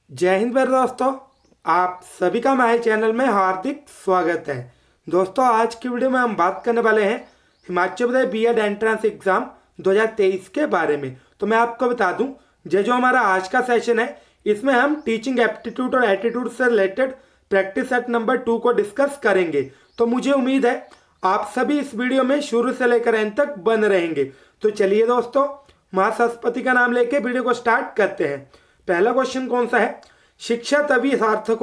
जय हिंद मेरे दोस्तों। आप सभी का हमारे चैनल में हार्दिक स्वागत है। दोस्तों, आज की वीडियो में हम बात करने वाले हैं Himachal Pradesh BEd entrance exam 2023 के बारे में। तो मैं आपको बता दूं, ये जो हमारा आज का सेशन है, इसमें हम टीचिंग एप्टीट्यूड और एटीट्यूड से रिलेटेड प्रैक्टिस सेट नंबर 2 को डिस्कस करेंगे। तो मुझे उम्मीद है आप सभी इस वीडियो में शुरू से लेकर एंड तक बन रहेंगे। तो चलिए दोस्तों, माँ सरस्वती का नाम लेके वीडियो को स्टार्ट करते हैं। पहला क्वेश्चन कौन सा है? शिक्षा तभी सार्थक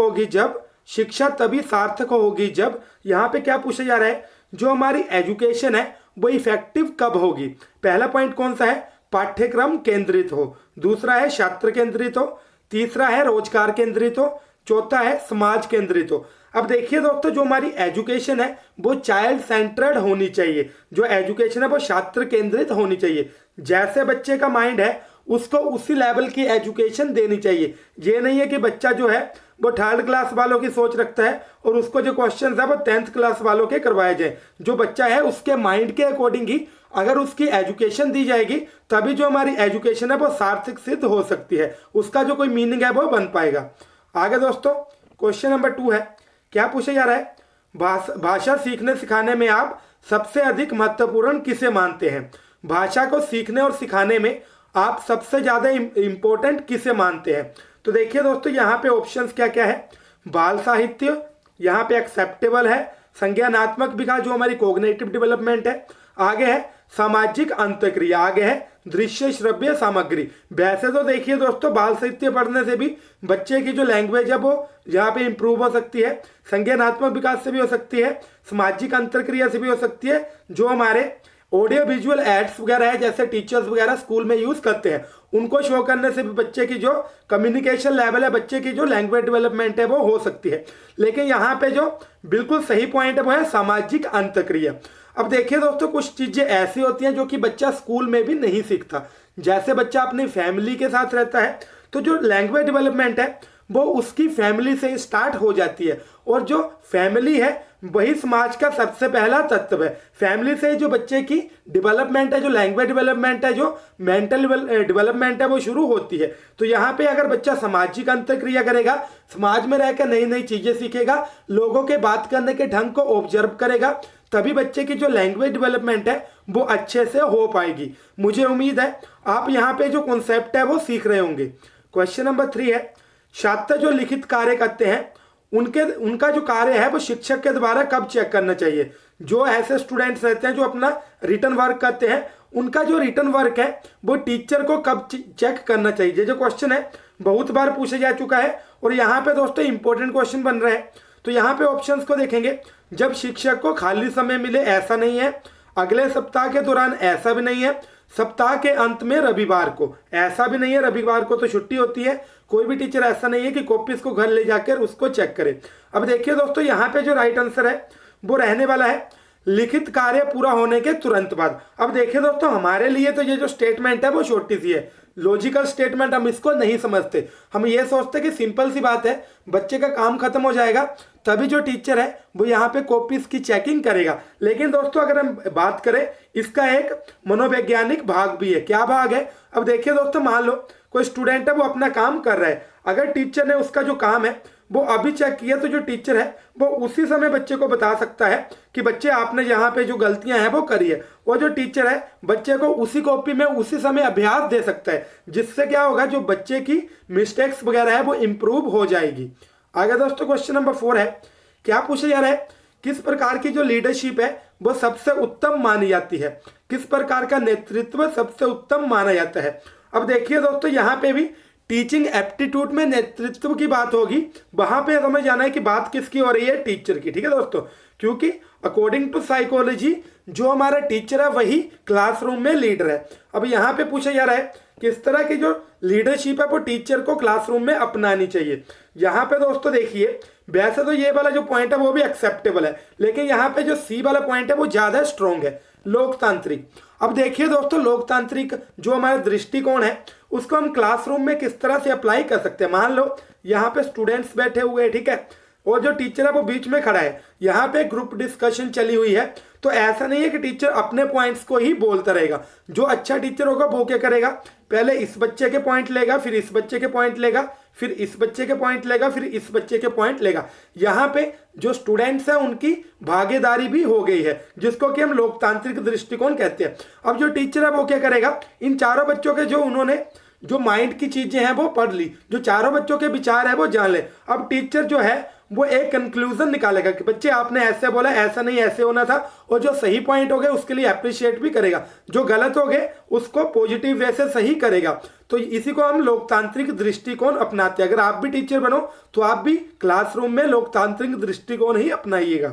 होगी जब यहाँ पे क्या पूछा जा रहा है, जो हमारी एजुकेशन है वो इफेक्टिव कब होगी। पहला पॉइंट कौन सा है? पाठ्यक्रम केंद्रित हो। दूसरा है छात्र केंद्रित हो। तीसरा है रोजगार केंद्रित हो। चौथा है समाज केंद्रित हो। अब देखिए दोस्तों, जो हमारी एजुकेशन है वो चाइल्ड सेंटर्ड होनी चाहिए। जो एजुकेशन है वो छात्र केंद्रित होनी चाहिए। जैसे बच्चे का माइंड है उसको उसी लेवल की एजुकेशन देनी चाहिए। ये नहीं है कि बच्चा जो है वो 3rd क्लास वालों की सोच रखता है और उसको जो क्वेश्चन है वो 10th क्लास वालों के करवाए जाए। जो बच्चा है उसके माइंड के अकॉर्डिंग ही अगर उसकी एजुकेशन दी जाएगी तभी जो हमारी एजुकेशन है वो सार्थक सिद्ध हो सकती है, उसका जो कोई मीनिंग है वो बन पाएगा। आगे दोस्तों, क्वेश्चन नंबर 2 है। क्या पूछा जा रहा है? भाषा सीखने सिखाने में आप सबसे अधिक महत्वपूर्ण किसे मानते हैं? भाषा को सीखने और सिखाने में आप सबसे ज्यादा इंपॉर्टेंट किसे मानते हैं? तो देखिए दोस्तों, यहाँ पे ऑप्शंस क्या क्या है। बाल साहित्य यहाँ पे एक्सेप्टेबल है। संज्ञानात्मक विकास जो हमारी कॉग्निटिव डेवलपमेंट है। आगे है सामाजिक अंतःक्रिया। आगे है दृश्य श्रव्य सामग्री। वैसे तो देखिए दोस्तों, बाल साहित्य पढ़ने से भी बच्चे की जो लैंग्वेज है वो यहाँ पे इंप्रूव हो सकती है। संज्ञानात्मक विकास से भी हो सकती है। सामाजिक अंतःक्रिया से भी हो सकती है। जो हमारे ऑडियो विजुअल एड्स वगैरह है, जैसे टीचर्स वगैरह स्कूल में यूज करते हैं, उनको शो करने से भी बच्चे की जो कम्युनिकेशन लेवल है, बच्चे की जो लैंग्वेज डेवलपमेंट है वो हो सकती है। लेकिन यहाँ पे जो बिल्कुल सही पॉइंट है वो है सामाजिक अंतःक्रिया। अब देखिए दोस्तों, कुछ चीजें ऐसी होती हैं जो कि बच्चा स्कूल में भी नहीं सीखता। जैसे बच्चा अपनी फैमिली के साथ रहता है तो जो लैंग्वेज डेवलपमेंट है वो उसकी फैमिली से स्टार्ट हो जाती है। और जो फैमिली है वही समाज का सबसे पहला तत्व है। फैमिली से जो बच्चे की डेवलपमेंट है, जो लैंग्वेज डेवलपमेंट है, जो मेंटल डेवलपमेंट है वो शुरू होती है। तो यहाँ पे अगर बच्चा सामाजिक अंतःक्रिया करेगा, समाज में रहकर नई नई चीजें सीखेगा, लोगों के बात करने के ढंग को ऑब्जर्व करेगा, तभी बच्चे की जो लैंग्वेज डेवलपमेंट है वो अच्छे से हो पाएगी। मुझे उम्मीद है आप यहाँ पे जो कॉन्सेप्ट है वो सीख रहे होंगे। क्वेश्चन नंबर 3 है। छात्र जो लिखित कार्य करते हैं उनका जो कार्य है वो शिक्षक के द्वारा कब चेक करना चाहिए? जो ऐसे स्टूडेंट्स रहते हैं जो अपना रिटर्न वर्क करते हैं, उनका जो रिटर्न वर्क है वो टीचर को कब चेक करना चाहिए? ये जो क्वेश्चन है बहुत बार पूछा जा चुका है और यहाँ पे दोस्तों इंपॉर्टेंट क्वेश्चन बन रहा है। तो यहाँ पे ऑप्शंस को देखेंगे। जब शिक्षक को खाली समय मिले, ऐसा नहीं है। अगले सप्ताह के दौरान, ऐसा भी नहीं है। सप्ताह के अंत में रविवार को, ऐसा भी नहीं है। रविवार को तो छुट्टी होती है। कोई भी टीचर ऐसा नहीं है कि कॉपीज को घर ले जाकर उसको चेक करे। अब देखिए दोस्तों, यहाँ पे जो राइट आंसर है वो रहने वाला है लिखित कार्य पूरा होने के तुरंत बाद। अब देखिए दोस्तों, हमारे लिए तो ये जो स्टेटमेंट है वो छोटी सी है, लॉजिकल स्टेटमेंट, हम इसको नहीं समझते। हम ये सोचते कि सिंपल सी बात है, बच्चे का काम खत्म हो जाएगा तभी जो टीचर है वो यहाँ पे कॉपीज की चेकिंग करेगा। लेकिन दोस्तों, अगर हम बात करें, इसका एक मनोवैज्ञानिक भाग भी है। क्या भाग है? अब देखिए दोस्तों, मान लो कोई स्टूडेंट है वो अपना काम कर रहा है। अगर टीचर ने उसका जो काम है वो अभी चेक किया तो जो टीचर है वो उसी समय बच्चे को बता सकता है कि बच्चे आपने यहाँ पे जो गलतियां हैं वो करी है। और जो टीचर है बच्चे को उसी कॉपी में उसी समय अभ्यास दे सकता है, जिससे क्या होगा, जो बच्चे की मिस्टेक्स वगैरह है वो इंप्रूव हो जाएगी। आगे दोस्तों, क्वेश्चन नंबर 4 है। क्या पूछा जा रहा है? किस प्रकार की जो लीडरशिप है वो सबसे उत्तम मानी जाती है? किस प्रकार का नेतृत्व सबसे उत्तम माना जाता है? अब देखिए दोस्तों, यहाँ पे भी टीचिंग एप्टीट्यूड में नेतृत्व की बात होगी। वहां पे हमें जाना है कि बात किसकी हो रही है? टीचर की। ठीक है दोस्तों, क्योंकि अकॉर्डिंग टू साइकोलॉजी जो हमारा टीचर है वही क्लासरूम में लीडर है। अब यहाँ पे पूछा जा रहा है किस तरह की जो लीडरशिप है वो टीचर को क्लासरूम में अपनानी चाहिए। यहाँ पे दोस्तों देखिए, वैसे तो ये वाला जो पॉइंट है वो भी एक्सेप्टेबल है, लेकिन यहाँ पे जो सी वाला पॉइंट है वो ज्यादा स्ट्रॉन्ग है, लोकतांत्रिक। अब देखिए दोस्तों, लोकतांत्रिक जो हमारा दृष्टिकोण है उसको हम क्लासरूम में किस तरह से अप्लाई कर सकते हैं। मान लो यहाँ पे स्टूडेंट्स बैठे हुए हैं, ठीक है, और जो टीचर है वो बीच में खड़ा है। यहाँ पे ग्रुप डिस्कशन चली हुई है, तो ऐसा नहीं है कि टीचर अपने पॉइंट्स को ही बोलता रहेगा। जो अच्छा टीचर होगा वो क्या करेगा, पहले इस बच्चे के पॉइंट लेगा, फिर इस बच्चे के पॉइंट लेगा, फिर इस बच्चे के पॉइंट लेगा, फिर इस बच्चे के पॉइंट लेगा। यहाँ पे जो स्टूडेंट्स हैं उनकी भागीदारी भी हो गई है, जिसको कि हम लोकतांत्रिक दृष्टिकोण कहते हैं। अब जो टीचर है वो क्या करेगा, इन चारों बच्चों के जो उन्होंने जो माइंड की चीजें हैं वो पढ़ ली, जो चारों बच्चों के विचार है वो जान ले। अब टीचर जो है वो एक कंक्लूजन निकालेगा कि बच्चे आपने ऐसे बोला, ऐसा नहीं, ऐसे होना था, और जो सही पॉइंट हो गए उसके लिए अप्रिशिएट भी करेगा, जो गलत हो गए उसको पॉजिटिव वे से सही करेगा। तो इसी को हम लोकतांत्रिक दृष्टिकोण अपनाते हैं। अगर आप भी टीचर बनो तो आप भी क्लासरूम में लोकतांत्रिक दृष्टिकोण ही अपनाइएगा।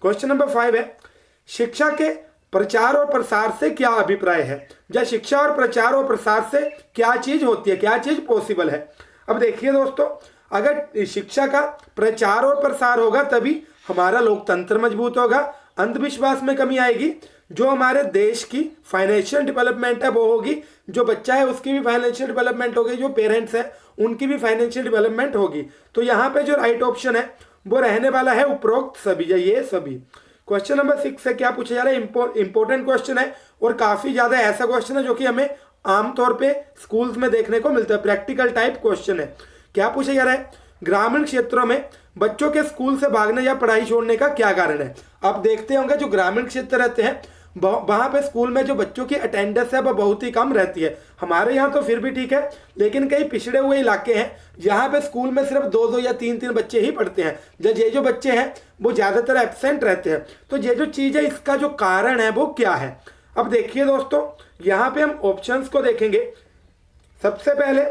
क्वेश्चन नंबर 5 है, शिक्षा के प्रचार और प्रसार से क्या अभिप्राय है, या शिक्षा और प्रचार और प्रसार से क्या चीज होती है, क्या चीज पॉसिबल है। अब देखिए दोस्तों, अगर शिक्षा का प्रचार और प्रसार होगा तभी हमारा लोकतंत्र मजबूत होगा, अंधविश्वास में कमी आएगी, जो हमारे देश की फाइनेंशियल डेवलपमेंट है वो होगी, जो बच्चा है उसकी भी फाइनेंशियल डेवलपमेंट होगी, जो पेरेंट्स हैं उनकी भी फाइनेंशियल डेवलपमेंट होगी। तो यहाँ पे जो राइट ऑप्शन है वो रहने वाला है उपरोक्त सभी, या ये सभी। क्वेश्चन नंबर 6 से क्या पूछा जा रहा है, इंपॉर्टेंट क्वेश्चन है और काफी ज्यादा ऐसा क्वेश्चन है जो कि हमें आमतौर पे स्कूल्स में देखने को मिलता है, प्रैक्टिकल टाइप क्वेश्चन है। क्या पूछा जा रहा है, ग्रामीण क्षेत्रों में बच्चों के स्कूल से भागने या पढ़ाई छोड़ने का क्या कारण है। आप देखते होंगे जो ग्रामीण क्षेत्र रहते हैं वहां पे स्कूल में जो बच्चों की अटेंडेंस है वो बहुत ही कम रहती है। हमारे यहाँ तो फिर भी ठीक है, लेकिन कई पिछड़े हुए इलाके हैं जहाँ पे स्कूल में सिर्फ 2-2 या 3-3 बच्चे ही पढ़ते हैं, ये जो बच्चे हैं वो ज्यादातर एब्सेंट रहते हैं। तो ये जो चीज है इसका जो कारण है वो क्या है। अब देखिए दोस्तों, यहाँ पे हम ऑप्शंस को देखेंगे। सबसे पहले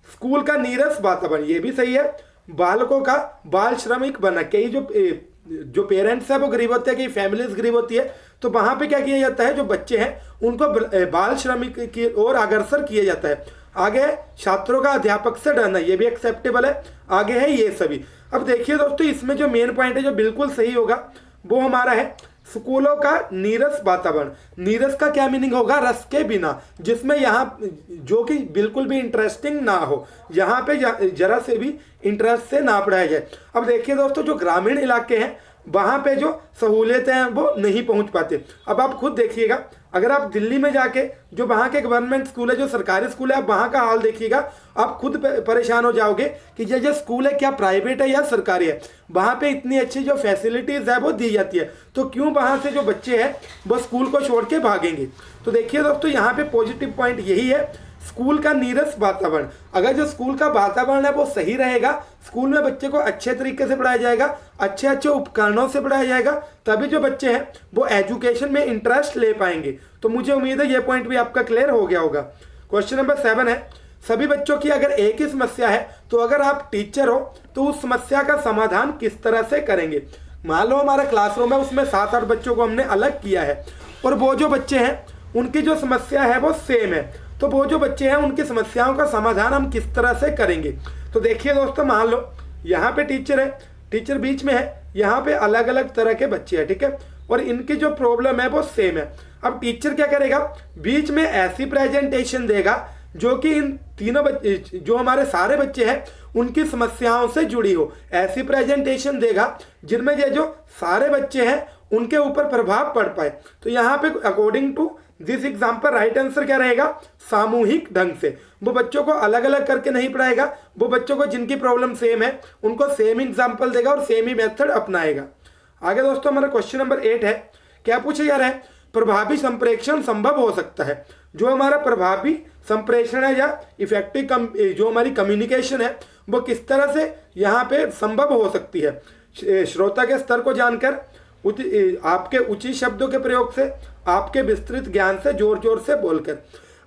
स्कूल का नीरस वातावरण, ये भी सही है। बालकों का बाल श्रमिक बना, कई जो पेरेंट्स है वो गरीब होते हैं, कई फैमिलीज गरीब होती है, तो वहां पे क्या किया जाता है, जो बच्चे हैं उनको बाल श्रमिक की ओर अग्रसर किया जाता है। आगे है छात्रों का अध्यापक से डरना, ये भी एक्सेप्टेबल है। आगे है ये सभी। अब देखिए दोस्तों, इसमें जो मेन पॉइंट है जो बिल्कुल सही होगा वो हमारा है स्कूलों का नीरस वातावरण। नीरस का क्या मीनिंग होगा, रस के बिना, जिसमें यहाँ जो कि बिल्कुल भी इंटरेस्टिंग ना हो, यहाँ पे जरा से भी इंटरेस्ट से ना पढ़ाया जाए। अब देखिए दोस्तों, जो ग्रामीण इलाके हैं वहां पे जो सहूलियतें हैं वो नहीं पहुंच पाते। अब आप खुद देखिएगा, अगर आप दिल्ली में जाके जो वहां के गवर्नमेंट स्कूल है, जो सरकारी स्कूल है, आप वहां का हाल देखिएगा, आप खुद परेशान हो जाओगे कि ये स्कूल है क्या प्राइवेट है या सरकारी है। वहां पे इतनी अच्छी जो फैसिलिटीज है वो दी जाती है, तो क्यों वहां से जो बच्चे हैं वो स्कूल को छोड़ के भागेंगे। तो देखिए दोस्तों, यहाँ पे पॉजिटिव पॉइंट यही है, स्कूल का नीरस वातावरण। अगर जो स्कूल का वातावरण है वो सही रहेगा, स्कूल में बच्चे को अच्छे तरीके से पढ़ाया जाएगा, अच्छे अच्छे उपकरणों से पढ़ाया जाएगा, तभी जो बच्चे हैं वो एजुकेशन में इंटरेस्ट ले पाएंगे। तो मुझे उम्मीद है ये पॉइंट भी आपका क्लियर हो गया होगा। क्वेश्चन नंबर 7 है, सभी बच्चों की अगर एक ही समस्या है तो अगर आप टीचर हो तो उस समस्या का समाधान किस तरह से करेंगे। मान लो हमारा क्लासरूम है, उसमें 7-8 बच्चों को हमने अलग किया है और वो जो बच्चे हैं उनकी जो समस्या है वो सेम है, तो वो जो बच्चे हैं उनकी समस्याओं का समाधान हम किस तरह से करेंगे। तो देखिए दोस्तों, मान लो यहाँ पे टीचर है, टीचर बीच में है, यहाँ पे अलग अलग तरह के बच्चे हैं, ठीक है, और इनकी जो प्रॉब्लम है वो सेम है। अब टीचर क्या करेगा, बीच में ऐसी प्रेजेंटेशन देगा जो कि इन तीनों बच्चे, जो हमारे सारे बच्चे हैं उनकी समस्याओं से जुड़ी हो। ऐसी प्रेजेंटेशन देगा जिनमें ये जो सारे बच्चे हैं उनके ऊपर प्रभाव पड़ पाए। तो यहाँ पे according to this example right answer क्या रहेगा, सामूहिक ढंग से। वो बच्चों को अलग अलग करके नहीं पढ़ाएगा, वो बच्चों को जिनकी प्रॉब्लम सेम है उनको सेम एग्जाम्पल देगा और सेम ही मेथड अपनाएगा। आगे दोस्तों हमारा क्वेश्चन नंबर 8 है, क्या पूछा जा रहा है, प्रभावी संप्रेषण संभव हो सकता है। जो हमारा प्रभावी संप्रेषण है या इफेक्टिव जो हमारी कम्युनिकेशन है वो किस तरह से यहाँ पे संभव हो सकती है। श्रोता के स्तर को जानकर, आपके उचित शब्दों के प्रयोग से, आपके विस्तृत ज्ञान से, जोर जोर से बोलकर।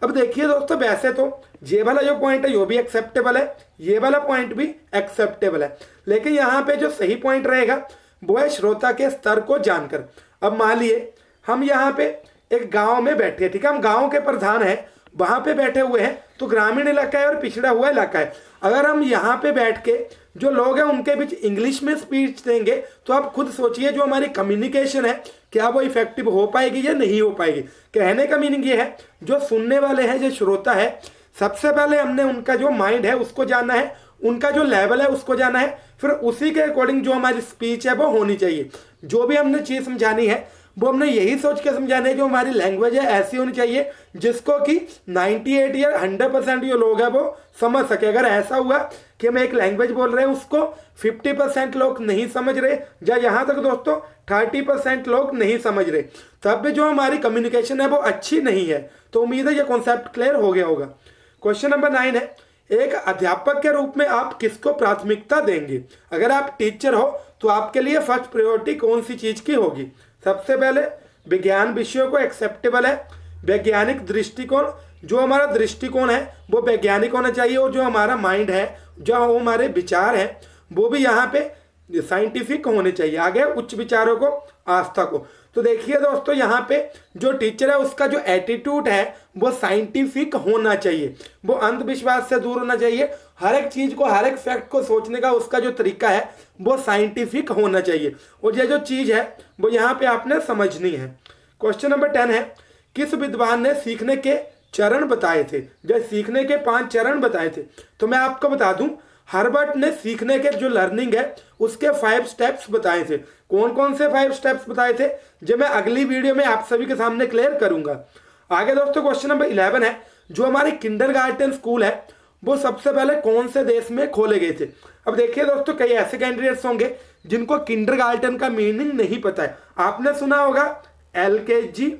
अब देखिए दोस्तों, वैसे तो ये वाला जो पॉइंट है वो भी एक्सेप्टेबल है, ये वाला पॉइंट भी एक्सेप्टेबल है, लेकिन यहाँ पे जो सही पॉइंट रहेगा वो है श्रोता के स्तर को जानकर। अब मान लिए हम यहाँ पे एक गांव में बैठे, ठीक है, हम गांव के प्रधान हैं, वहां पे बैठे हुए हैं, तो ग्रामीण इलाका है और पिछड़ा हुआ इलाका है। अगर हम यहाँ पे बैठ के जो लोग हैं उनके बीच इंग्लिश में स्पीच देंगे तो आप खुद सोचिए जो हमारी कम्युनिकेशन है क्या वो इफेक्टिव हो पाएगी या नहीं हो पाएगी। कहने का मीनिंग ये है, जो सुनने वाले हैं, जो श्रोता है, सबसे पहले हमने उनका जो माइंड है उसको जानना है, उनका जो लेवल है उसको जानना है, फिर उसी के अकॉर्डिंग जो हमारी स्पीच है वो होनी चाहिए। जो भी हमने चीज़ समझानी है वो हमने यही सोच के समझाना है जो हमारी लैंग्वेज है ऐसी होनी चाहिए जिसको कि 98 या 100% जो लोग हैं वो समझ सके। अगर ऐसा हुआ कि हम एक लैंग्वेज बोल रहे हैं उसको 50% लोग नहीं समझ रहे, या यहाँ तक दोस्तों 30% लोग नहीं समझ रहे, तब भी जो हमारी कम्युनिकेशन है वो अच्छी नहीं है। तो उम्मीद है ये कॉन्सेप्ट क्लियर हो गया होगा। क्वेश्चन नंबर 9 है, एक अध्यापक के रूप में आप किसको प्राथमिकता देंगे? अगर आप टीचर हो तो आपके लिए फर्स्ट प्रायोरिटी कौन सी चीज़ की होगी? सबसे पहले विज्ञान विषयों को एक्सेप्टेबल है, वैज्ञानिक दृष्टिकोण, जो हमारा दृष्टिकोण है वो वैज्ञानिक होना चाहिए, और जो हमारा माइंड है, जो हमारे विचार हैं वो भी यहाँ पे साइंटिफिक होने चाहिए। आगे उच्च विचारों को, आस्था को। तो देखिए दोस्तों यहाँ पे जो टीचर है उसका जो एटीट्यूड है वो साइंटिफिक होना चाहिए, वो अंधविश्वास से दूर होना चाहिए, हर एक चीज को, हर एक फैक्ट को सोचने का उसका जो तरीका है वो साइंटिफिक होना चाहिए, और ये जो चीज है वो यहाँ पे आपने समझनी है। क्वेश्चन नंबर 10 है, किस विद्वान ने सीखने के चरण बताए थे? जो सीखने के 5 चरण बताए थे, तो मैं आपको बता दूं हर्बर्ट ने सीखने के जो लर्निंग है उसके 5 स्टेप्स बताए थे। कौन कौन से 5 स्टेप्स बताए थे जो मैं अगली वीडियो में आप सभी के सामने क्लियर करूंगा। आगे दोस्तों क्वेश्चन नंबर 11 है, जो हमारे किंडरगार्टन स्कूल है वो सबसे पहले कौन से देश में खोले गए थे? अब देखिए दोस्तों कई ऐसे कैंडिडेट्स होंगे जिनको किंडरगार्टन का मीनिंग नहीं पता है। आपने सुना होगा LKG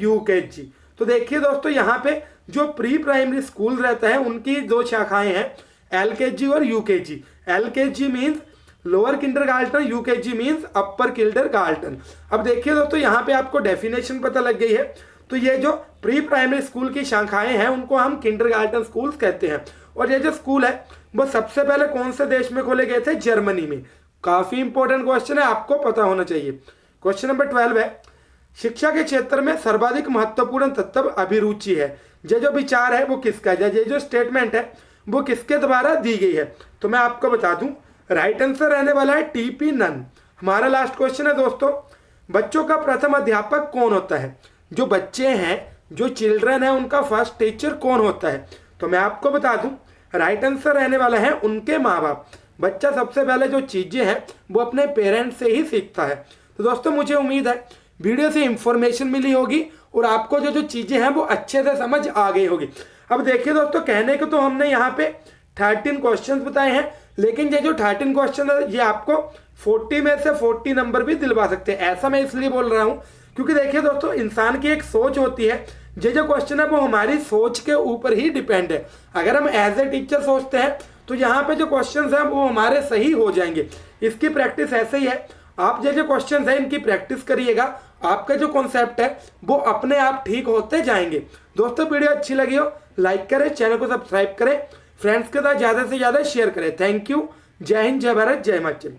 UKG। तो देखिए दोस्तों यहाँ पे जो प्री प्राइमरी स्कूल रहता है उनकी 2 शाखाएं हैं, LKG और UKG। LKG means lower kindergarten, UKG means अपर किंडरगार्टन। अब देखिए दोस्तों यहाँ पे आपको डेफिनेशन पता लग गई है। तो ये जो प्री प्राइमरी स्कूल की शाखाएं हैं उनको हम किंडरगार्टन स्कूल्स कहते हैं। और ये जो स्कूल है वो सबसे पहले कौन से देश में खोले गए थे? जर्मनी में। काफी इंपॉर्टेंट क्वेश्चन है, आपको पता होना चाहिए। क्वेश्चन नंबर 12 है, शिक्षा के क्षेत्र में सर्वाधिक महत्वपूर्ण तत्व अभिरुचि है। ये जो विचार है वो किसका है? ये जो स्टेटमेंट है वो किसके द्वारा दी गई है? तो मैं आपको बता दूं राइट आंसर रहने वाला है TP नन। हमारा लास्ट क्वेश्चन है दोस्तों, बच्चों का प्रथम अध्यापक कौन होता है? जो बच्चे हैं, जो चिल्ड्रन है, उनका फर्स्ट टीचर कौन होता है? तो मैं आपको बता दूं राइट आंसर रहने वाला है उनके माँ बाप। बच्चा सबसे पहले जो चीजें हैं वो अपने पेरेंट्स से ही सीखता है। तो दोस्तों मुझे उम्मीद है वीडियो से इंफॉर्मेशन मिली होगी और आपको जो जो चीजें हैं वो अच्छे से समझ आ गई होगी। अब देखिए दोस्तों कहने को तो हमने यहाँ पे 13 क्वेश्चंस बताए हैं, लेकिन ये जो 13 क्वेश्चन है ये आपको 40 में से 40 नंबर भी दिलवा सकते हैं। ऐसा मैं इसलिए बोल रहा हूँ क्योंकि देखिए दोस्तों इंसान की एक सोच होती है, ये जो क्वेश्चन है वो हमारी सोच के ऊपर ही डिपेंड है। अगर हम एज ए टीचर सोचते हैं तो यहाँ पे जो क्वेश्चंस हैं वो हमारे सही हो जाएंगे। इसकी प्रैक्टिस ऐसे ही है, आप जो क्वेश्चंस हैं इनकी प्रैक्टिस करिएगा, आपका जो कॉन्सेप्ट है वो अपने आप ठीक होते जाएंगे। दोस्तों वीडियो अच्छी लगी हो लाइक करें, चैनल को सब्सक्राइब करें, फ्रेंड्स के साथ ज़्यादा से ज़्यादा शेयर करें। Thank you. जय हिंद, जय भारत, जय हिमाचल।